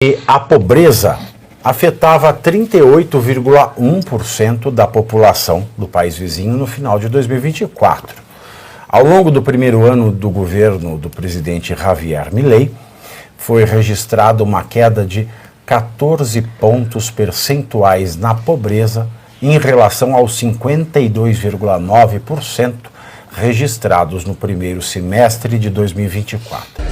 A pobreza afetava 38,1% da população do país vizinho no final de 2024. Ao longo do primeiro ano do governo do presidente Javier Milei, foi registrada uma queda de 14 pontos percentuais na pobreza em relação aos 52,9% registrados no primeiro semestre de 2024.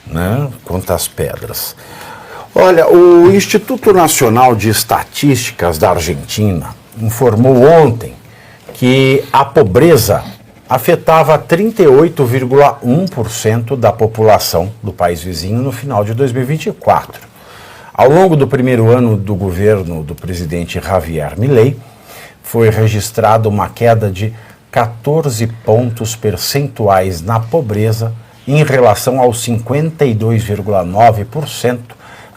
Né? Quantas pedras. Olha, o Instituto Nacional de Estatísticas da Argentina informou ontem que a pobreza afetava 38,1% da população do país vizinho no final de 2024. Ao longo do primeiro ano do governo do presidente Javier Milei, foi registrada uma queda de 14 pontos percentuais na pobreza em relação aos 52,9%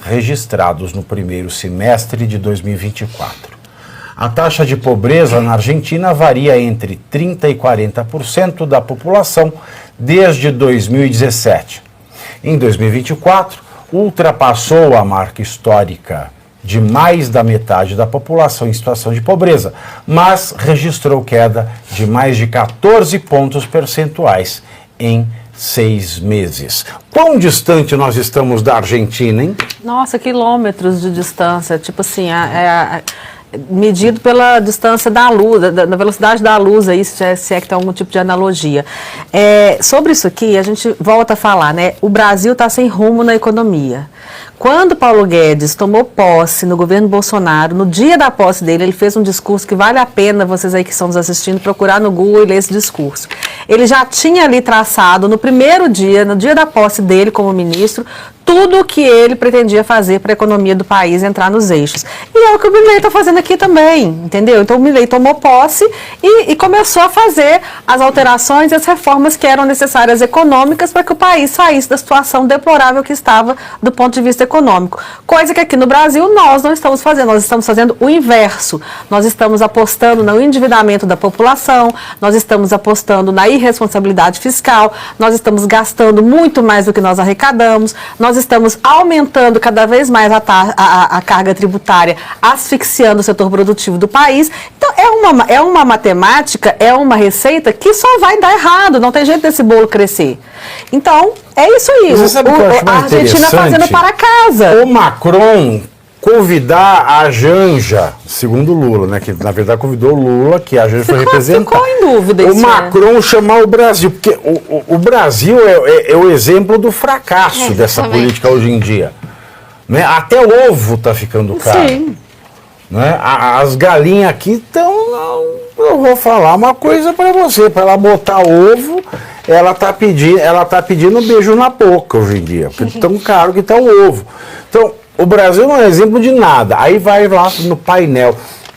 registrados no primeiro semestre de 2024. A taxa de pobreza na Argentina varia entre 30% e 40% da população desde 2017. Em 2024, ultrapassou a marca histórica de mais da metade da população em situação de pobreza, mas registrou queda de mais de 14 pontos percentuais em 6 meses. Quão distante nós estamos da Argentina, hein? Nossa, quilômetros de distância, tipo assim, medido pela distância da luz, da velocidade da luz, aí, se é que tem algum tipo de analogia. Sobre isso aqui, a gente volta a falar, né? O Brasil está sem rumo na economia. Quando Paulo Guedes tomou posse no governo Bolsonaro, no dia da posse dele, ele fez um discurso que vale a pena vocês aí que estão nos assistindo procurar no Google e ler esse discurso. Ele já tinha ali traçado no primeiro dia, no dia da posse dele como ministro, tudo o que ele pretendia fazer para a economia do país entrar nos eixos. E é o que o Milei está fazendo aqui também, entendeu? Então o Milei tomou posse e começou a fazer as alterações e as reformas que eram necessárias econômicas para que o país saísse da situação deplorável que estava do ponto de vista econômico. Coisa que aqui no Brasil nós não estamos fazendo, nós estamos fazendo o inverso. Nós estamos apostando no endividamento da população, nós estamos apostando na irresponsabilidade fiscal, nós estamos gastando muito mais do que nós arrecadamos, nós estamos aumentando cada vez mais a carga tributária, asfixiando o setor produtivo do país. Então, é uma matemática, é uma receita que só vai dar errado, não tem jeito desse bolo crescer. Então, é isso aí. A Argentina fazendo para casa. O Macron convidar a Janja, segundo Lula, né, que na verdade convidou o Lula, que a Janja foi representar. Ficou em dúvida o isso, Macron chamar o Brasil, porque o Brasil é o exemplo do fracasso dessa política hoje em dia. Né? Até o ovo está ficando caro. Sim. Né? As galinhas aqui estão... Eu vou falar uma coisa para você, para ela botar ovo, ela tá pedindo um beijo na boca hoje em dia, porque tão caro que está o ovo. Então, o Brasil não é exemplo de nada. Aí vai lá no painel.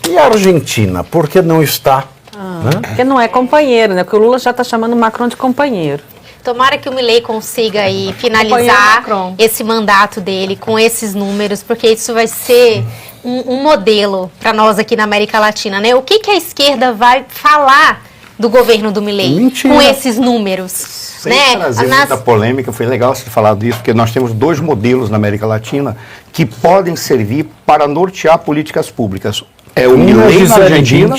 E a Argentina, por que não está? Né? Porque não é companheiro, né? Porque o Lula já está chamando o Macron de companheiro. Tomara que o Milei consiga aí finalizar esse mandato dele com esses números, porque isso vai ser um modelo para nós aqui na América Latina, né? O que a esquerda vai falar do governo do Milei com esses números? Sem trazer muita polêmica, foi legal você falar disso, porque nós temos 2 modelos na América Latina que podem servir para nortear políticas públicas. É o Milei na Argentina,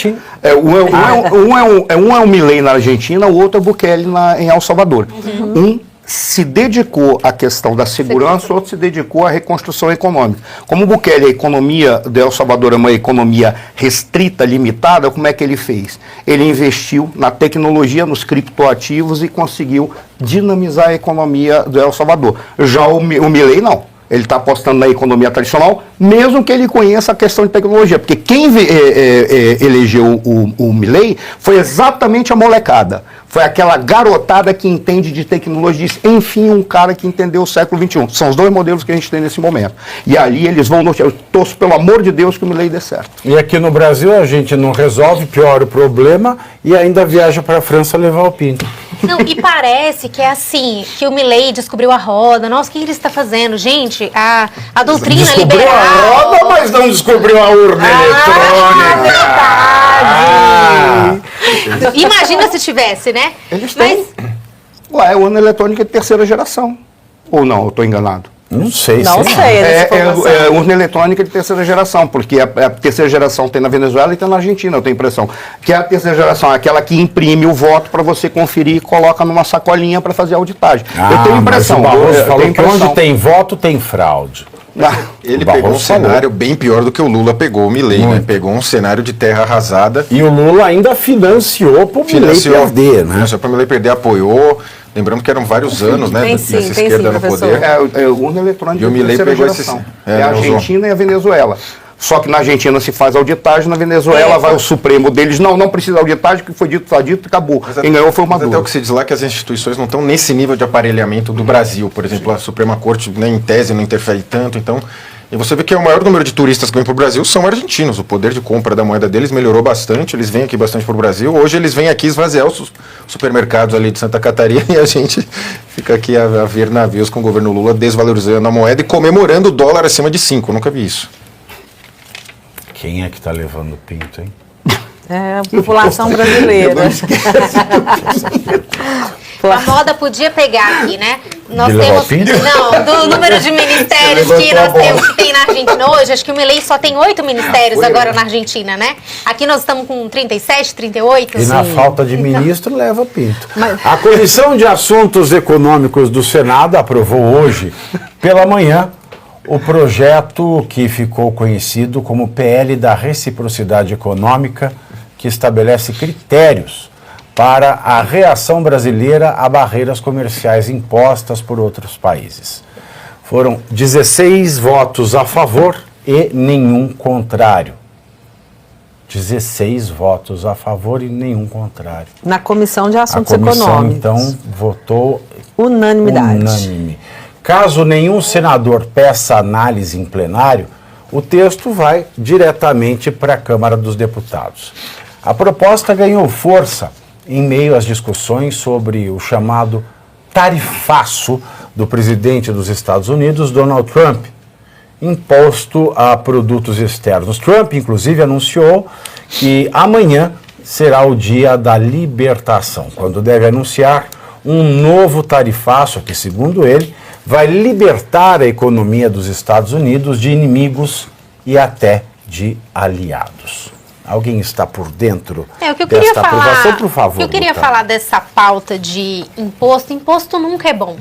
um é o Milei na Argentina, o outro é o Bukele em El Salvador. Um se dedicou à questão da segurança, o outro se dedicou à reconstrução econômica. Como o Bukele, a economia de El Salvador é uma economia restrita, limitada, como é que ele fez? Ele investiu na tecnologia, nos criptoativos e conseguiu dinamizar a economia do El Salvador. Já o Milei não. Ele está apostando na economia tradicional, mesmo que ele conheça a questão de tecnologia. Porque quem elegeu o Milei foi exatamente a molecada. Foi aquela garotada que entende de tecnologia. Enfim, um cara que entendeu o século XXI. São os 2 modelos que a gente tem nesse momento. E ali eles vão nortear. Eu torço, pelo amor de Deus, que o Milei dê certo. E aqui no Brasil a gente não resolve, piora o problema e ainda viaja para a França levar o pinto. Não, e parece que é assim, que o Milei descobriu a roda. Nossa, o que ele está fazendo? Gente, a doutrina Descobriu liberal... a roda, mas não descobriu a urna eletrônica. Imagina se tivesse, né? Eles têm... Ué, a urna eletrônica é de terceira geração. Ou não, eu estou enganado? Não sei. Não sei. É urna eletrônica de terceira geração, porque a terceira geração tem na Venezuela e tem na Argentina, eu tenho a impressão. Que a terceira geração é aquela que imprime o voto para você conferir e coloca numa sacolinha para fazer a auditagem. Eu tenho a impressão. Mas o Barroso eu falou tenho que onde tem voto tem fraude. Ele pegou um cenário bem pior do que o Lula pegou o Milei, né? Pegou um cenário de terra arrasada. E o Lula ainda financiou para o Milei perder, né? Financiou para o Milei perder, apoiou. Lembrando que eram vários anos, né? Dessa esquerda no poder. É urna eletrônica e o Milei pegou geração. É a Argentina e a Venezuela. Só que na Argentina se faz auditagem, na Venezuela vai o Supremo deles. Não precisa auditagem, o que foi dito, está dito, acabou. Quem ganhou foi o Maduro. Até o que se diz lá que as instituições não estão nesse nível de aparelhamento do Brasil. Por exemplo, a Suprema Corte, né, em tese, não interfere tanto. Então, e você vê que o maior número de turistas que vêm para o Brasil são argentinos. O poder de compra da moeda deles melhorou bastante. Eles vêm aqui bastante para o Brasil. Hoje eles vêm aqui esvaziar os supermercados ali de Santa Catarina e a gente fica aqui a ver navios com o governo Lula desvalorizando a moeda e comemorando o dólar acima de 5. Eu nunca vi isso. Quem é que está levando o pinto, hein? É a população brasileira. A moda podia pegar aqui, né? Nós De levar temos. o pinto? Não, do número de ministérios que nós temos que tem na Argentina hoje, acho que o Milei só tem 8 ministérios agora na Argentina, né? Aqui nós estamos com 37, 38. E na falta de ministro, leva pinto. A Comissão de Assuntos Econômicos do Senado aprovou hoje, pela manhã, o projeto que ficou conhecido como PL da Reciprocidade Econômica, que estabelece critérios para a reação brasileira a barreiras comerciais impostas por outros países. Foram 16 votos a favor e nenhum contrário. 16 votos a favor e nenhum contrário. Na Comissão de Assuntos Econômicos. A comissão, Econômicos. então, votou unanimidade. Unânime. Caso nenhum senador peça análise em plenário, o texto vai diretamente para a Câmara dos Deputados. A proposta ganhou força em meio às discussões sobre o chamado tarifaço do presidente dos Estados Unidos, Donald Trump, imposto a produtos externos. Trump, inclusive, anunciou que amanhã será o dia da libertação, quando deve anunciar um novo tarifaço que, segundo ele, vai libertar a economia dos Estados Unidos de inimigos e até de aliados. Alguém está por dentro o que eu desta queria falar, aprovação, por favor? O que eu queria Luta. falar dessa pauta de imposto nunca é bom.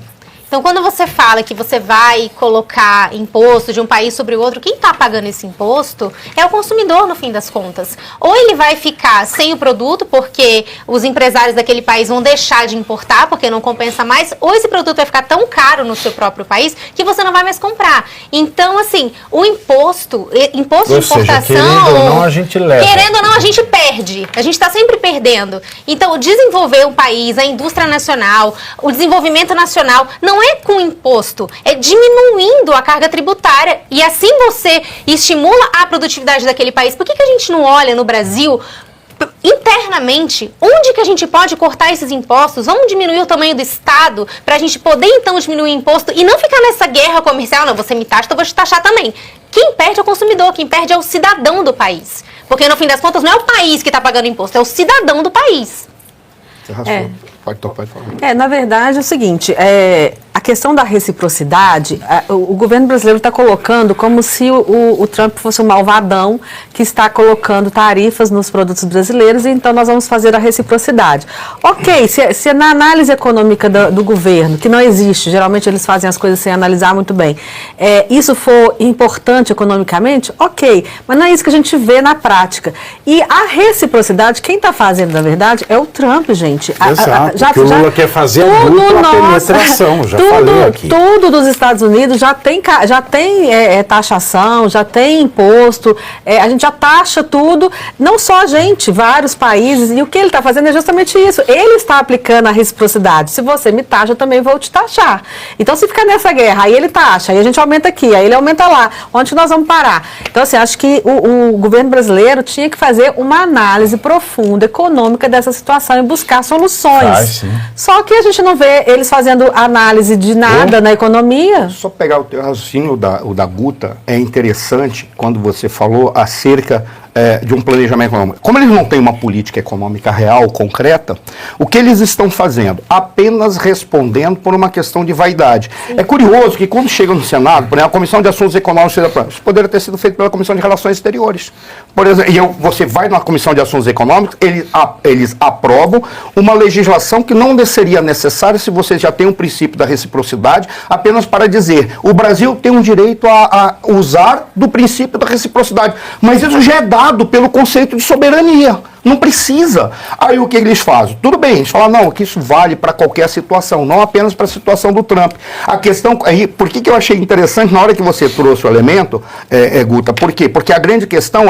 Então, quando você fala que você vai colocar imposto de um país sobre o outro, quem está pagando esse imposto é o consumidor, no fim das contas. Ou ele vai ficar sem o produto, porque os empresários daquele país vão deixar de importar, porque não compensa mais, ou esse produto vai ficar tão caro no seu próprio país que você não vai mais comprar. Então, assim, o imposto de importação... querendo ou não, a gente leva. Querendo ou não, a gente perde. A gente está sempre perdendo. Então, desenvolver um país, a indústria nacional, o desenvolvimento nacional, não é com imposto, é diminuindo a carga tributária e assim você estimula a produtividade daquele país. Por que a gente não olha no Brasil internamente onde que a gente pode cortar esses impostos? Vamos diminuir o tamanho do Estado para a gente poder então diminuir o imposto e não ficar nessa guerra comercial. Não, você me taxa, então eu vou te taxar também. Quem perde é o consumidor, quem perde é o cidadão do país. Porque no fim das contas não é o país que está pagando imposto, é o cidadão do país. Você raspou. Pode falar. Na verdade é o seguinte, a questão da reciprocidade, o governo brasileiro está colocando como se o Trump fosse um malvadão que está colocando tarifas nos produtos brasileiros e então nós vamos fazer a reciprocidade. Ok, se na análise econômica do governo, que não existe, geralmente eles fazem as coisas sem analisar muito bem, isso for importante economicamente, ok, mas não é isso que a gente vê na prática. E a reciprocidade, quem está fazendo, na verdade, é o Trump, gente. Exato, o Lula quer fazer a dupla penetração. falei aqui. Tudo dos Estados Unidos já tem taxação, já tem imposto, a gente já taxa tudo, não só a gente, vários países, e o que ele está fazendo é justamente isso. Ele está aplicando a reciprocidade. Se você me taxa, eu também vou te taxar. Então, se ficar nessa guerra, aí ele taxa, aí a gente aumenta aqui, aí ele aumenta lá, onde que nós vamos parar? Então, assim, acho que o governo brasileiro tinha que fazer uma análise profunda, econômica dessa situação e buscar soluções. Só que a gente não vê eles fazendo análise de nada na economia. Só pegar o teu raciocínio, o da Guta, é interessante quando você falou acerca de um planejamento econômico. Como eles não têm uma política econômica real, concreta, o que eles estão fazendo? Apenas respondendo por uma questão de vaidade. Sim. É curioso que quando chega no Senado, por exemplo, a Comissão de Assuntos Econômicos, isso poderia ter sido feito pela Comissão de Relações Exteriores. Por exemplo, você vai na Comissão de Assuntos Econômicos, eles aprovam uma legislação que não seria necessária se você já tem um princípio da reciprocidade, apenas para dizer, o Brasil tem um direito a usar do princípio da reciprocidade. Mas isso já é dado pelo conceito de soberania. Não precisa. Aí o que eles fazem? Tudo bem, eles falam, não, que isso vale para qualquer situação, não apenas para a situação do Trump. A questão, aí, por que eu achei interessante na hora que você trouxe o elemento, Guta? Por quê? Porque a grande questão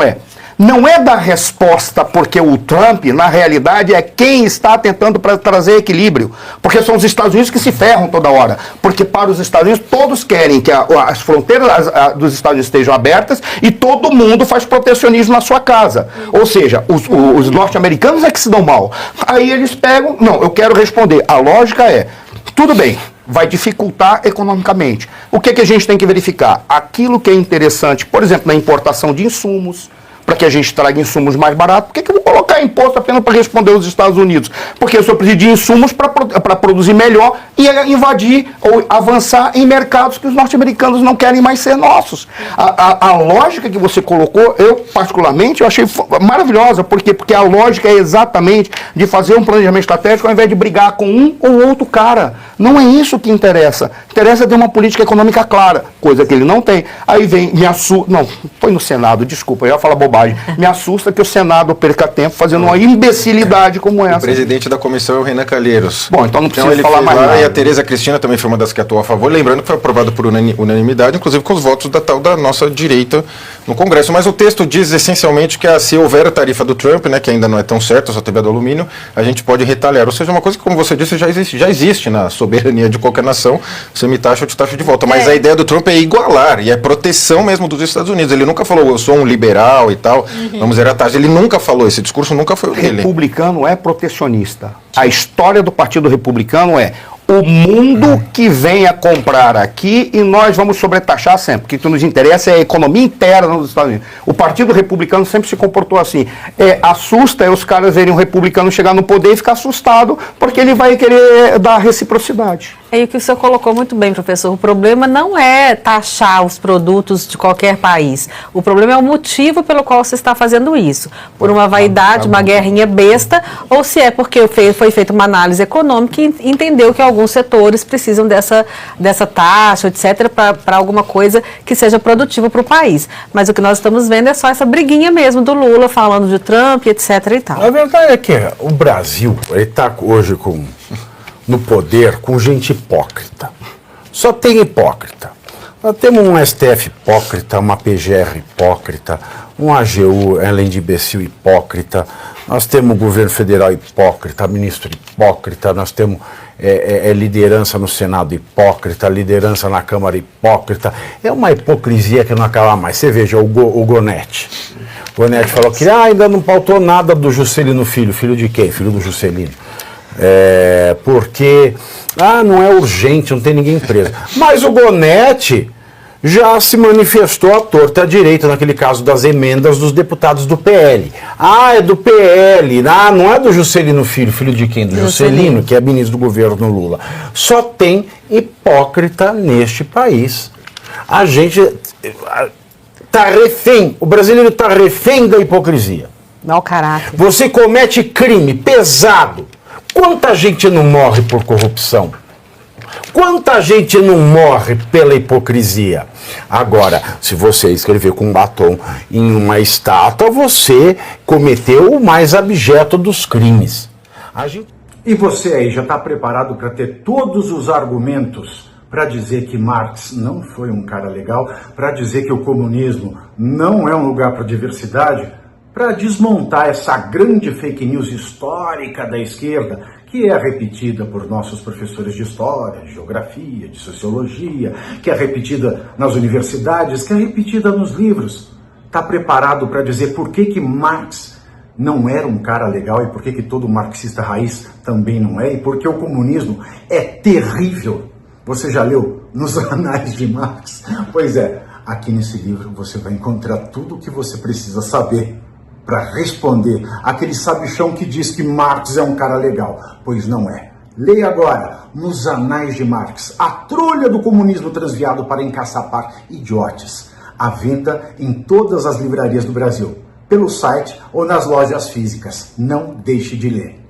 não é da resposta, porque o Trump, na realidade, é quem está tentando trazer equilíbrio. Porque são os Estados Unidos que se ferram toda hora. Porque para os Estados Unidos, todos querem que as fronteiras dos Estados Unidos estejam abertas e todo mundo faz protecionismo na sua casa. Ou seja, os norte-americanos é que se dão mal. Aí eles pegam, não, eu quero responder. A lógica tudo bem, vai dificultar economicamente. O que a gente tem que verificar? Aquilo que é interessante, por exemplo, na importação de insumos, para que a gente traga insumos mais baratos. Por que eu vou colocar imposto apenas para responder os Estados Unidos? Porque eu só preciso de insumos para produzir melhor e invadir ou avançar em mercados que os norte-americanos não querem mais ser nossos. A lógica que você colocou, eu particularmente, eu achei maravilhosa. Por quê? Porque a lógica é exatamente de fazer um planejamento estratégico ao invés de brigar com um ou outro cara. Não é isso que interessa. Interessa ter uma política econômica clara, coisa que ele não tem. Aí vem, me assusta... Não, foi no Senado, desculpa, eu ia falar bobagem. Me assusta que o Senado perca tempo fazendo uma imbecilidade como essa. O presidente da comissão é o Renan Calheiros. Bom, então não precisa falar mais nada. E a Tereza Cristina também foi uma das que atuou a favor, lembrando que foi aprovado por unanimidade, inclusive com os votos da nossa direita no Congresso. Mas o texto diz essencialmente que se houver a tarifa do Trump, né, que ainda não é tão certa, só teve a do alumínio, a gente pode retaliar. Ou seja, uma coisa que, como você disse, já existe na soberania de qualquer nação, você me taxa, eu te taxo de volta. Mas a ideia do Trump é igualar, e é proteção mesmo dos Estados Unidos. Ele nunca falou, eu sou um liberal e tal, vamos zerar a taxa. Ele nunca falou, esse discurso nunca foi o dele. Republicano é protecionista. A história do Partido Republicano é o mundo que venha comprar aqui e nós vamos sobretaxar sempre. O que nos interessa é a economia interna dos Estados Unidos. O Partido Republicano sempre se comportou assim. Assusta os caras verem um republicano chegar no poder e ficar assustado porque ele vai querer dar reciprocidade. É o que o senhor colocou muito bem, professor. O problema não é taxar os produtos de qualquer país. O problema é o motivo pelo qual você está fazendo isso. Por uma vaidade, uma guerrinha besta, ou se é porque foi feita uma análise econômica e entendeu que alguns setores precisam dessa taxa, etc., para alguma coisa que seja produtiva para o país. Mas o que nós estamos vendo é só essa briguinha mesmo do Lula falando de Trump, etc. e tal. A verdade é que o Brasil está hoje no poder com gente hipócrita. Só tem hipócrita. Nós temos um STF hipócrita, uma PGR hipócrita, um AGU, além de imbecil, hipócrita. Nós temos o governo federal hipócrita, ministro hipócrita, nós temos liderança no Senado hipócrita, liderança na Câmara hipócrita. É uma hipocrisia que não acaba mais. Você veja, o Gonetti. O Gonetti falou que ainda não pautou nada do Juscelino Filho. Filho de quem? Filho do Juscelino. Porque não é urgente, não tem ninguém preso. Mas o Gonetti já se manifestou à torta e à direita naquele caso das emendas dos deputados do PL. É do PL, não é do Juscelino Filho. Filho de quem? Do Juscelino, que é ministro do governo Lula. Só tem hipócrita neste país. A gente está refém, o brasileiro está refém da hipocrisia. Mau caráter. Você comete crime pesado. Quanta gente não morre por corrupção? Quanta gente não morre pela hipocrisia? Agora, se você escrever com batom em uma estátua, você cometeu o mais abjeto dos crimes. E você aí já está preparado para ter todos os argumentos para dizer que Marx não foi um cara legal, para dizer que o comunismo não é um lugar para diversidade, para desmontar essa grande fake news histórica da esquerda, que é repetida por nossos professores de história, de geografia, de sociologia, que é repetida nas universidades, que é repetida nos livros. Está preparado para dizer por que Marx não era um cara legal e por que todo marxista raiz também não é, e por que o comunismo é terrível? Você já leu nos Anais de Marx? Pois é, aqui nesse livro você vai encontrar tudo o que você precisa saber para responder aquele sabichão que diz que Marx é um cara legal, pois não é. Leia agora, nos Anais de Marx, a trolha do comunismo transviado para Encaçapar idiotes, à venda em todas as livrarias do Brasil, pelo site ou nas lojas físicas. Não deixe de ler.